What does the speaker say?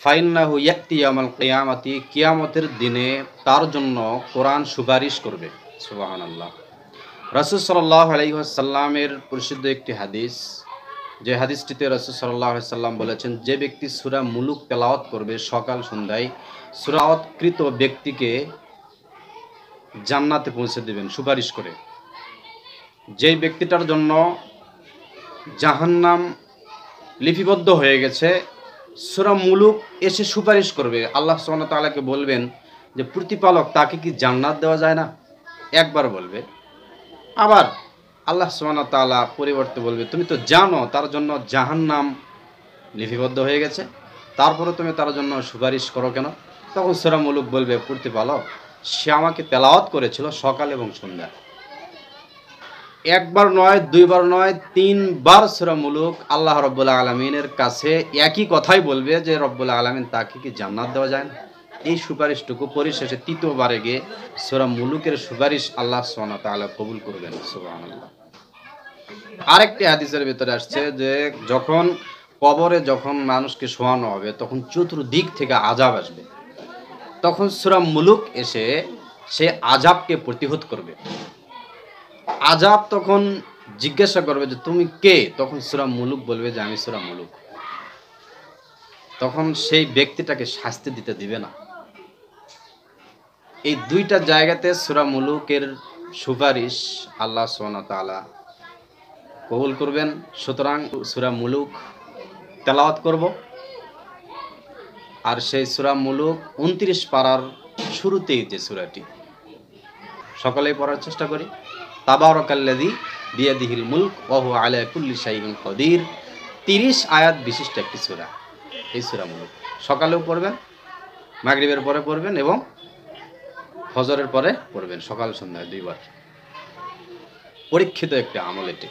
ফাইন্নাহু ইয়াতি ইয়াউমাল কিয়ামাতি, কিয়ামতের দিনে তার জন্য কোরআন সুপারিশ করবে। সুবহানাল্লাহ। রাসূল সাল্লাল্লাহু আলাইহি ওয়াসাল্লামের পরিশুদ্ধ একটি হাদিস, যে হাদিসটিতে রাসূল সাল্লাল্লাহু আলাইহি ওয়াসাল্লাম বলেছেন, যে ব্যক্তি সূরা মুলুক তেলাওয়াত করবে সকাল সন্ধ্যায়, সূরা তেলাওয়াতকৃত ব্যক্তিকে জান্নাতে পৌঁছে দেবেন সুপারিশ করে। যেই ব্যক্তিটার জন্য জাহান্নাম লিপিবদ্ধ হয়ে গেছে, সূরা মুলুক এসে সুপারিশ করবে। আল্লাহ সুবহানাহু ওয়া তাআলাকে বলবেন যে প্রতিপালক, তাকে কি জান্নাত দেওয়া যায় না? একবার বলবে। আবার আল্লাহ সুবহানাহু ওয়া তাআলা পরিবর্তে বলবে, তুমি তো জানো তার জন্য জাহান্নাম লিপিবদ্ধ হয়ে গেছে, তারপরে তুমি তার জন্য সুপারিশ করো কেন? তখন সূরা মুলুক বলবে, প্রতিপালক, সে আমাকে তেলাওয়াত করেছিল সকাল এবং সন্ধ্যা। একবার নয়, দুইবার নয়, তিনবার সূরা মুলুক আল্লাহ রাব্বুল আলামিনের কাছে একই কথাই বলবে যে রব্বুল আলামিন, তাকে কি জান্নাত দেওয়া যায় না? এই সুপারিশটুকু পরিশেষে তৃতীয়বারে গিয়ে সূরা মুলুকের সুপারিশ আল্লাহ সুবহানাহু ওয়া তাআলা কবুল করবেন। সুবহানাল্লাহ। আরেকটি হাদিসের ভিতরে আসছে যে যখন কবরে যখন মানুষকে শোয়ানো হবে, তখন চতুর্দিক থেকে আযাব আসবে। তখন সূরা মুলুক এসে সে আযাবকে প্রতিহত করবে। আযাব তখন জিজ্ঞাসা করবে যে তুমি কে? তখন সূরা মুলুক বলবে যে আমি সূরা মুলুক। তখন সেই ব্যক্তিটাকে শাস্তি দিতে দিবে না। এই দুইটা জায়গাতে সূরা মুলুকের সুপারিশ আল্লাহ সুবহানাহু ওয়া তাআলা কবুল করবেন। সুতরাং সূরা মুলুক তেলাওয়াত করব। আর সেই সূরা মুলুক ২৯ পারার শুরুতেই যে সূরাটি, সকলেই পড়ার চেষ্টা করি। তাবারাকাল্লাযী বিয়াদিহিল মুলক ওয়া হুয়া আলা কুল্লি শাইইন কাদির। ৩০ আয়াত বিশিষ্ট একটি সূরা এই সূরা মুলুক। সকালেও পড়বেন, মাগরিবের পরে পড়বেন এবং ফজরের পরে পড়বেন, সকাল সন্ধ্যায় দুইবার। পরীক্ষিত একটি আমল এটি।